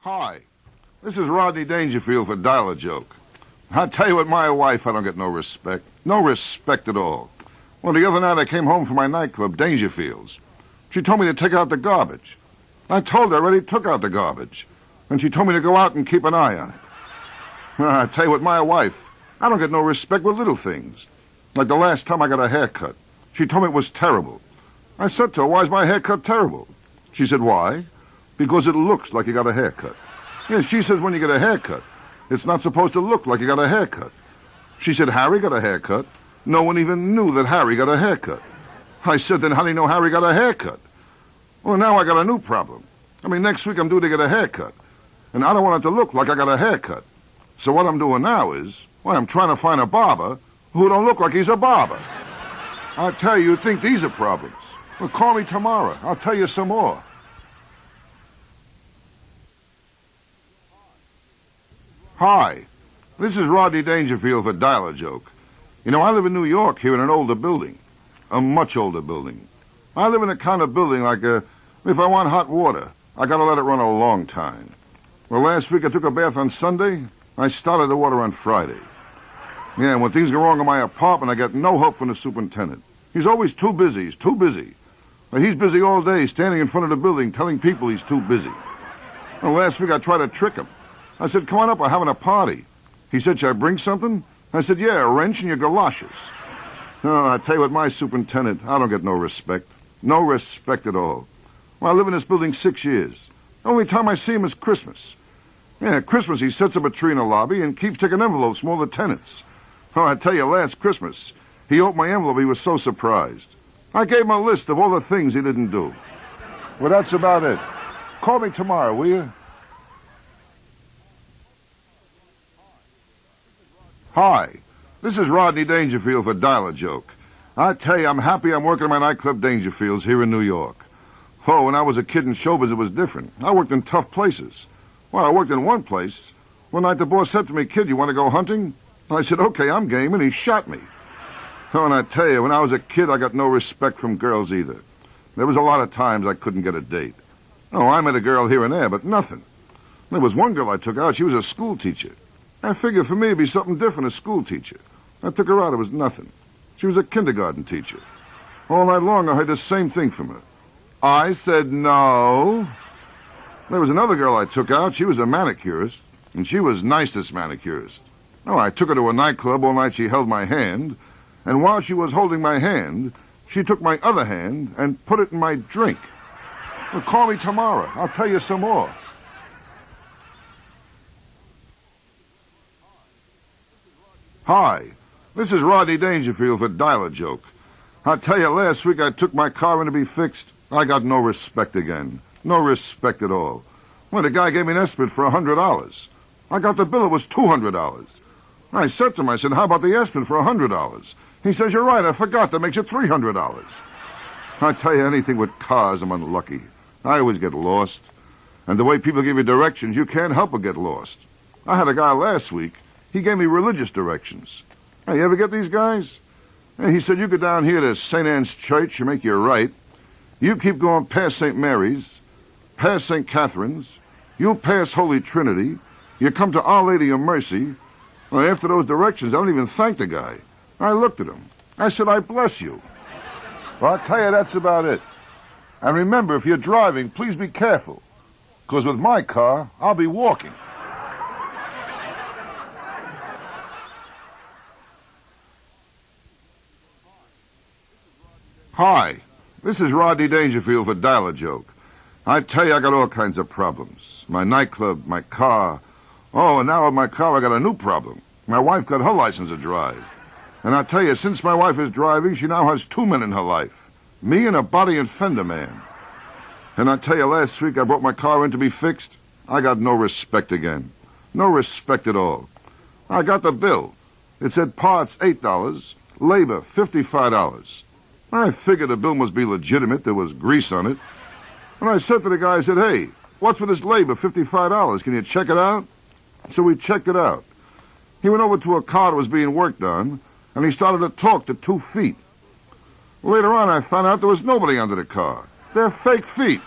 Hi, this is Rodney Dangerfield for Dial-A-Joke. I tell you what, my wife, I don't get no respect. No respect at all. Well, the other night I came home from my nightclub, Dangerfield's. She told me to take out the garbage. I told her I already took out the garbage. And she told me to go out and keep an eye on it. Well, I tell you what, my wife, I don't get no respect with little things. Like the last time I got a haircut. She told me it was terrible. I said to her, why's my haircut terrible? She said, why? Because it looks like you got a haircut. Yeah, she says when you get a haircut, it's not supposed to look like you got a haircut. She said, Harry got a haircut. No one even knew that Harry got a haircut. I said, then how do you know Harry got a haircut? Well, now I got a new problem. I mean, next week I'm due to get a haircut. And I don't want it to look like I got a haircut. So what I'm doing now is, well, I'm trying to find a barber who don't look like he's a barber. I tell you, you'd think these are problems. Well, call me tomorrow. I'll tell you some more. Hi, this is Rodney Dangerfield for Dial-A-Joke. You know, I live in New York here in an older building. A much older building. I live in a kind of building like if I want hot water, I gotta let it run a long time. Well, last week I took a bath on Sunday. I started the water on Friday. Yeah, and when things go wrong in my apartment, I get no help from the superintendent. He's always too busy. He's too busy. Well, he's busy all day standing in front of the building telling people he's too busy. Well, last week I tried to trick him. I said, come on up, we're having a party. He said, should I bring something? I said, yeah, a wrench and your galoshes. No, I tell you what, my superintendent, I don't get no respect. No respect at all. Well, I live in this building 6 years. The only time I see him is Christmas. Yeah, at Christmas he sets up a tree in the lobby and keeps taking envelopes from all the tenants. Oh, I tell you, last Christmas, he opened my envelope, he was so surprised. I gave him a list of all the things he didn't do. Well, that's about it. Call me tomorrow, will you? Hi, this is Rodney Dangerfield for Dial-A-Joke. I tell you, I'm happy I'm working at my nightclub Dangerfield's here in New York. Oh, when I was a kid in showbiz, it was different. I worked in tough places. Well, I worked in one place. One night the boss said to me, kid, you want to go hunting? I said, okay, I'm game, and he shot me. Oh, and I tell you, when I was a kid, I got no respect from girls either. There was a lot of times I couldn't get a date. Oh, I met a girl here and there, but nothing. There was one girl I took out. She was a school teacher. I figured for me it'd be something different, a school teacher. I took her out. It was nothing. She was a kindergarten teacher. All night long, I heard the same thing from her. I said no. There was another girl I took out. She was a manicurist, and she was nicest manicurist. Oh, I took her to a nightclub. All night she held my hand, and while she was holding my hand, she took my other hand and put it in my drink. Well, call me tomorrow. I'll tell you some more. Hi, this is Rodney Dangerfield for Dial-A-Joke. I tell you, last week I took my car in to be fixed. I got no respect again. No respect at all. Well, the guy gave me an estimate for $100. I got the bill, it was $200. I said to him, I said, how about the estimate for $100? He says, you're right, I forgot, that makes it $300. I tell you, anything with cars, I'm unlucky. I always get lost. And the way people give you directions, you can't help but get lost. I had a guy last week. He gave me religious directions. Hey, you ever get these guys? Hey, he said, you go down here to St. Anne's Church, you make your right. You keep going past St. Mary's, past St. Catherine's. You'll pass Holy Trinity. You come to Our Lady of Mercy. Well, after those directions, I don't even thank the guy. I looked at him. I said, I bless you. Well, I'll tell you, that's about it. And remember, if you're driving, please be careful. Because with my car, I'll be walking. Hi, this is Rodney Dangerfield for Dial-A-Joke. I tell you, I got all kinds of problems. My nightclub, my car. Oh, and now with my car, I got a new problem. My wife got her license to drive. And I tell you, since my wife is driving, she now has two men in her life. Me and a body and fender man. And I tell you, last week I brought my car in to be fixed. I got no respect again. No respect at all. I got the bill. It said parts $8, labor $55. I figured the bill must be legitimate. There was grease on it. And I said to the guy, I said, hey, what's with this labor, $55? Can you check it out? So we checked it out. He went over to a car that was being worked on, and he started to talk to 2 feet. Later on, I found out there was nobody under the car. They're fake feet.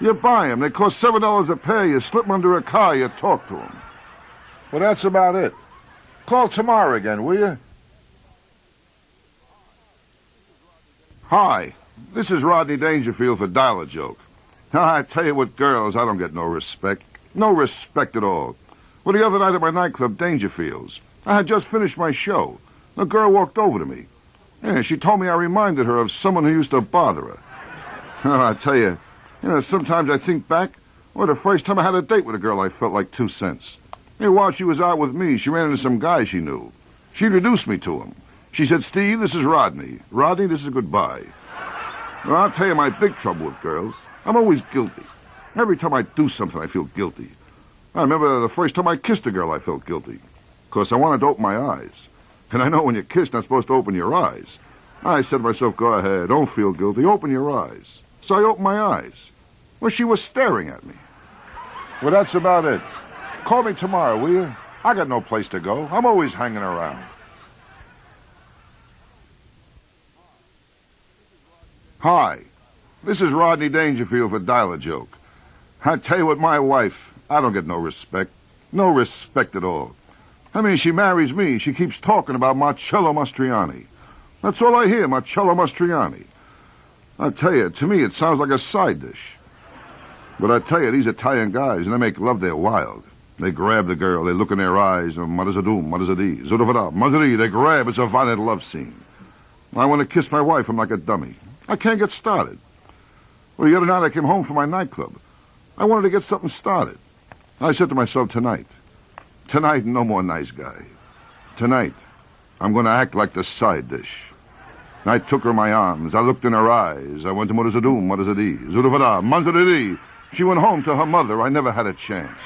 You buy 'em. They cost $7 a pair. You slip 'em under a car. You talk to 'em. Well, that's about it. Call tomorrow again, will you? Hi, this is Rodney Dangerfield for Dial-A-Joke. I tell you what, girls, I don't get no respect. No respect at all. Well, the other night at my nightclub, Dangerfield's, I had just finished my show. A girl walked over to me. Yeah, she told me I reminded her of someone who used to bother her. Oh, I tell you, sometimes I think back, the first time I had a date with a girl, I felt like 2 cents. While she was out with me, she ran into some guy she knew. She introduced me to him. She said, "Steve, this is Rodney. Rodney, this is goodbye." Well, I'll tell you my big trouble with girls. I'm always guilty. Every time I do something, I feel guilty. I remember the first time I kissed a girl, I felt guilty. 'Cause I wanted to open my eyes. And I know when you kiss, you're not supposed to open your eyes. I said to myself, go ahead, don't feel guilty, open your eyes. So I opened my eyes. Well, she was staring at me. Well, that's about it. Call me tomorrow, will you? I got no place to go. I'm always hanging around. Hi, this is Rodney Dangerfield for Dial-A-Joke. I tell you what, my wife, I don't get no respect. No respect at all. I mean, she marries me. She keeps talking about Marcello Mastroianni. That's all I hear, Marcello Mastroianni. I tell you, to me, it sounds like a side dish. But I tell you, these Italian guys, and they make love, they're wild. They grab the girl, they look in their eyes, and marzadum, marzadi, zodovada, marzadi, they grab, it's a violent love scene. I want to kiss my wife, I'm like a dummy. I can't get started. Well, the other night I came home from my nightclub. I wanted to get something started. I said to myself, tonight, no more nice guy. Tonight, I'm going to act like the side dish. And I took her in my arms. I looked in her eyes. I went to Morizadum, Morizadi, Zudavada, Manzadidi. She went home to her mother. I never had a chance.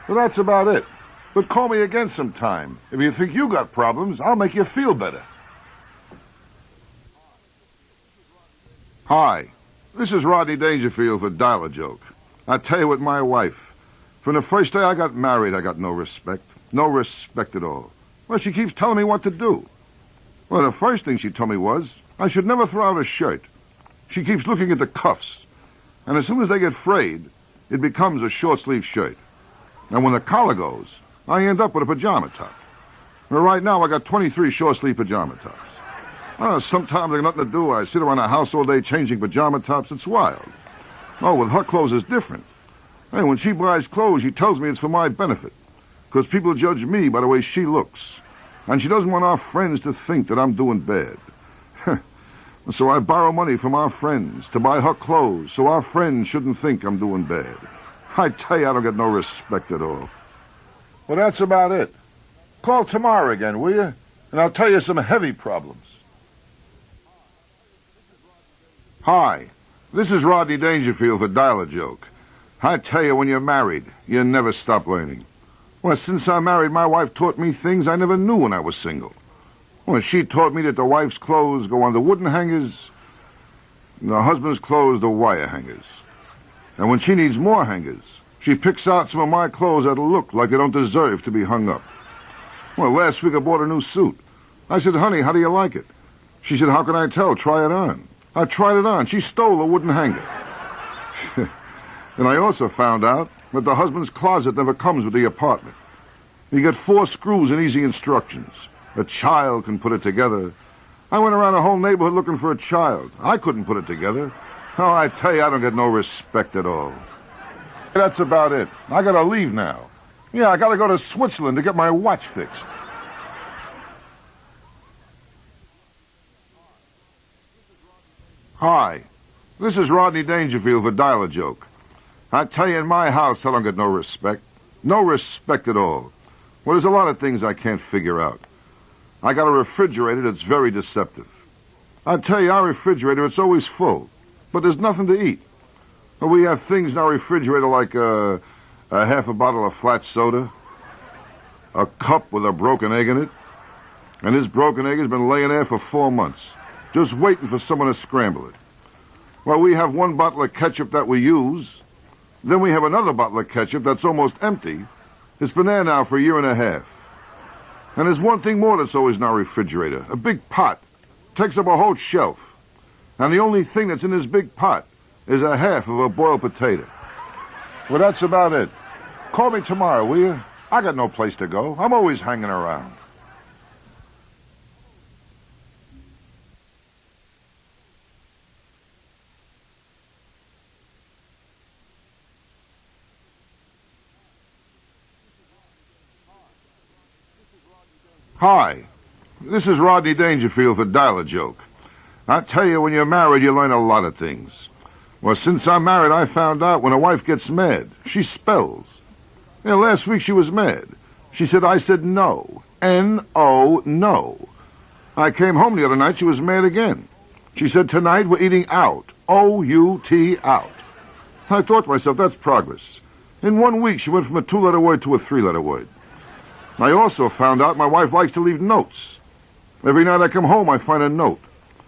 Well, that's about it. But call me again sometime. If you think you got problems, I'll make you feel better. Hi, this is Rodney Dangerfield for Dial-A-Joke. I tell you what, my wife, from the first day I got married, I got no respect. No respect at all. Well, she keeps telling me what to do. Well, the first thing she told me was I should never throw out a shirt. She keeps looking at the cuffs. And as soon as they get frayed, it becomes a short-sleeve shirt. And when the collar goes, I end up with a pajama top. Well, right now, I got 23 short-sleeve pajama tops. Sometimes I got nothing to do. I sit around the house all day changing pajama tops. It's wild. Oh, with her clothes, it's different. Hey, when she buys clothes, she tells me it's for my benefit. Because people judge me by the way she looks. And she doesn't want our friends to think that I'm doing bad. So I borrow money from our friends to buy her clothes so our friends shouldn't think I'm doing bad. I tell you, I don't get no respect at all. Well, that's about it. Call tomorrow again, will you? And I'll tell you some heavy problems. Hi, this is Rodney Dangerfield for Dial-A-Joke. I tell you, when you're married, you never stop learning. Well, since I'm married, my wife taught me things I never knew when I was single. Well, she taught me that the wife's clothes go on the wooden hangers, and the husband's clothes the wire hangers. And when she needs more hangers, she picks out some of my clothes that'll look like they don't deserve to be hung up. Well, last week I bought a new suit. I said, honey, how do you like it? She said, how can I tell? Try it on. I tried it on. She stole a wooden hanger. And I also found out that the husband's closet never comes with the apartment. You get 4 screws and easy instructions. A child can put it together. I went around the whole neighborhood looking for a child. I couldn't put it together. Oh, I tell you, I don't get no respect at all. That's about it. I gotta leave now. Yeah, I gotta go to Switzerland to get my watch fixed. Hi, this is Rodney Dangerfield for Dial-A-Joke. I tell you, in my house, I don't get no respect. No respect at all. Well, there's a lot of things I can't figure out. I got a refrigerator that's very deceptive. I tell you, our refrigerator, it's always full, but there's nothing to eat. Well, we have things in our refrigerator like a half a bottle of flat soda, a cup with a broken egg in it, and this broken egg has been laying there for 4 months, just waiting for someone to scramble it. Well, we have 1 bottle of ketchup that we use. Then we have another bottle of ketchup that's almost empty. It's been there now for 1.5 years. And there's one thing more that's always in our refrigerator, a big pot. Takes up a whole shelf. And the only thing that's in this big pot is a half of a boiled potato. Well, that's about it. Call me tomorrow, will you? I got no place to go. I'm always hanging around. Hi, this is Rodney Dangerfield for Dial-A-Joke. I tell you, when you're married, you learn a lot of things. Well, since I'm married, I found out when a wife gets mad, she spells. You know, last week she was mad. She said I said no. N-O, no. I came home the other night, she was mad again. She said, tonight we're eating out. O-U-T, out. I thought to myself, that's progress. In 1 week, she went from a 2-letter word to a 3-letter word. I also found out my wife likes to leave notes. Every night I come home, I find a note.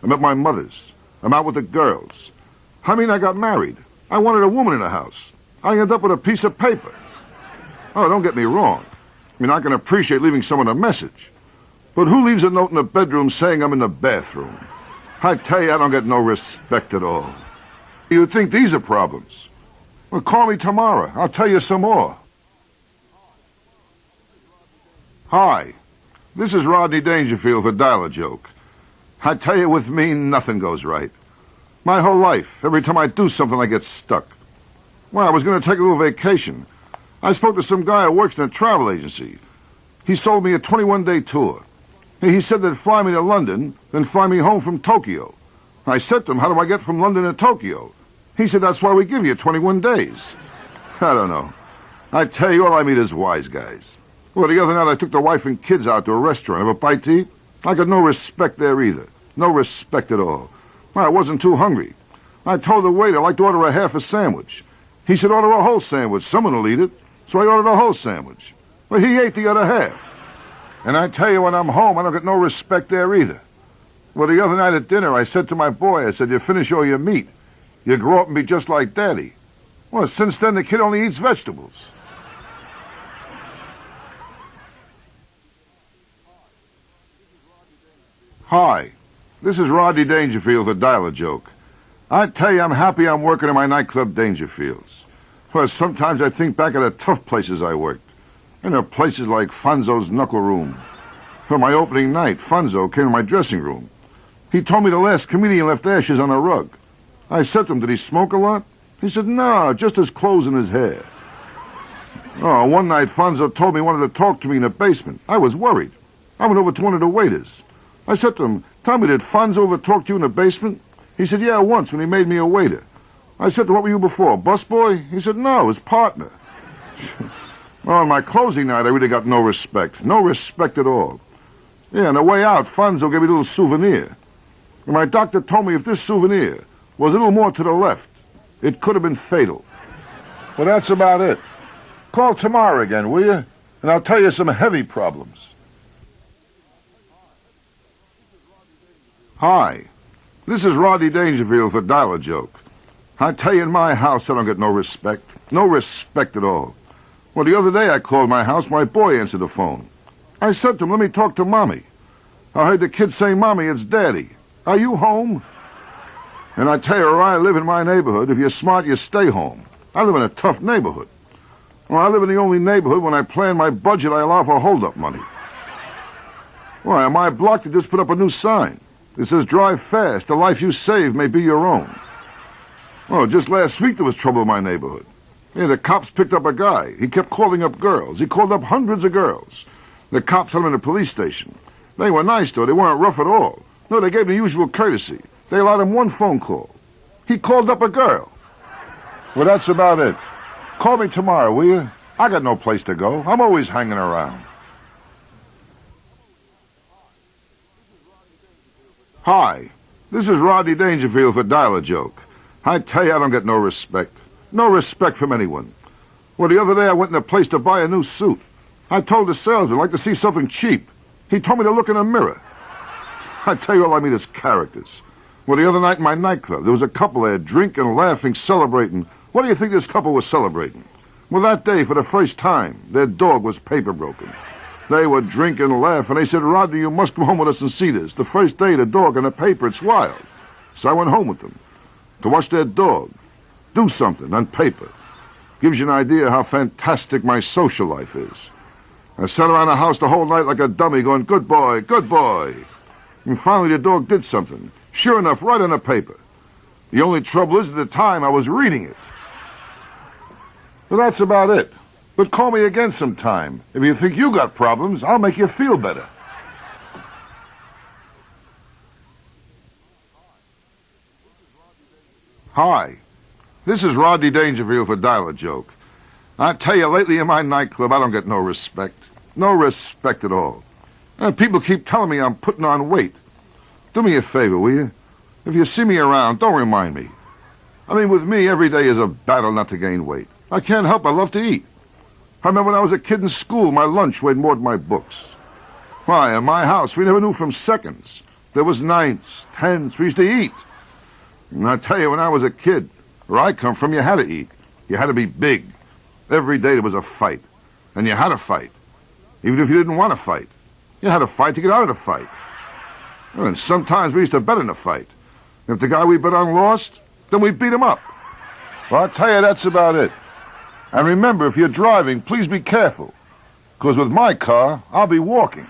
I'm at my mother's. I'm out with the girls. I mean, I got married. I wanted a woman in the house. I ended up with a piece of paper. Oh, don't get me wrong. I mean, I can appreciate leaving someone a message. But who leaves a note in the bedroom saying I'm in the bathroom? I tell you, I don't get no respect at all. You'd think these are problems. Well, call me tomorrow. I'll tell you some more. Hi, this is Rodney Dangerfield for Dial-A-Joke. I tell you, with me, nothing goes right. My whole life, every time I do something, I get stuck. Well, I was going to take a little vacation. I spoke to some guy who works in a travel agency. He sold me a 21-day tour. He said they'd fly me to London, then fly me home from Tokyo. I said to him, how do I get from London to Tokyo? He said, that's why we give you 21 days. I don't know. I tell you, all I meet is wise guys. Well, the other night I took the wife and kids out to a restaurant. Have a bite to eat? I got no respect there either. No respect at all. Well, I wasn't too hungry. I told the waiter I'd like to order a half a sandwich. He said, order a whole sandwich. Someone will eat it. So I ordered a whole sandwich. Well, he ate the other half. And I tell you, when I'm home, I don't get no respect there either. Well, the other night at dinner, I said to my boy, I said, you finish all your meat. You grow up and be just like Daddy. Well, since then, the kid only eats vegetables. Hi, this is Rodney Dangerfield for Dial-A-Joke. I tell you, I'm happy I'm working in my nightclub Dangerfields. Well, sometimes I think back at the tough places I worked. And there are places like Fonzo's Knuckle Room. For my opening night, Fonzo came to my dressing room. He told me the last comedian left ashes on a rug. I said to him, did he smoke a lot? He said, no, just his clothes and his hair. Oh, one night Fonzo told me he wanted to talk to me in the basement. I was worried. I went over to one of the waiters. I said to him, tell me, did Fonzo ever talk to you in the basement? He said, yeah, once when he made me a waiter. I said to him, what were you before, busboy? He said, no, his partner. Well, on my closing night, I really got no respect. No respect at all. Yeah, on the way out, Fonzo gave me a little souvenir. And my doctor told me if this souvenir was a little more to the left, it could have been fatal. Well, that's about it. Call tomorrow again, will you? And I'll tell you some heavy problems. Hi, this is Rodney Dangerfield for Dial-A-Joke. I tell you, in my house, I don't get no respect. No respect at all. Well, the other day I called my house, my boy answered the phone. I said to him, let me talk to Mommy. I heard the kid say, Mommy, it's Daddy. Are you home? And I tell you, where I live in my neighborhood, if you're smart, you stay home. I live in a tough neighborhood. Well, I live in the only neighborhood when I plan my budget, I allow for hold-up money. Why, on my block, they just put up a new sign. It says, drive fast. The life you save may be your own. Oh, just last week there was trouble in my neighborhood. Yeah, the cops picked up a guy. He kept calling up girls. He called up hundreds of girls. The cops had him in the police station. They were nice, though. They weren't rough at all. No, they gave him the usual courtesy. They allowed him one phone call. He called up a girl. Well, that's about it. Call me tomorrow, will you? I got no place to go. I'm always hanging around. Hi, this is Rodney Dangerfield for Dial-A-Joke. I tell you, I don't get no respect. No respect from anyone. Well, the other day I went in a place to buy a new suit. I told the salesman I'd like to see something cheap. He told me to look in a mirror. I tell you, all I mean is characters. Well, the other night in my nightclub, there was a couple there drinking, laughing, celebrating. What do you think this couple was celebrating? Well, that day, for the first time, their dog was paper broken. They were drinking, laughing. They said, Rodney, you must come home with us and see this. The first day, the dog and the paper, it's wild. So I went home with them to watch their dog. Do something on paper. Gives you an idea how fantastic my social life is. I sat around the house the whole night like a dummy going, good boy, good boy. And finally the dog did something. Sure enough, right on the paper. The only trouble is at the time I was reading it. But that's about it. But call me again sometime. If you think you got problems, I'll make you feel better. Hi, this is Rodney Dangerfield for Dial a Joke. I tell you, lately in my nightclub, I don't get no respect. No respect at all. And people keep telling me I'm putting on weight. Do me a favor, will you? If you see me around, don't remind me. I mean, with me, every day is a battle not to gain weight. I can't help, I love to eat. I remember when I was a kid in school, my lunch weighed more than my books. Why, in my house, we never knew from seconds. There was ninths, tenths, we used to eat. And I tell you, when I was a kid, where I come from, you had to eat. You had to be big. Every day there was a fight. And you had to fight. Even if you didn't want to fight. You had to fight to get out of the fight. And sometimes we used to bet in the fight. If the guy we bet on lost, then we beat him up. Well, I'll tell you, that's about it. And remember, if you're driving, please be careful. Because with my car, I'll be walking.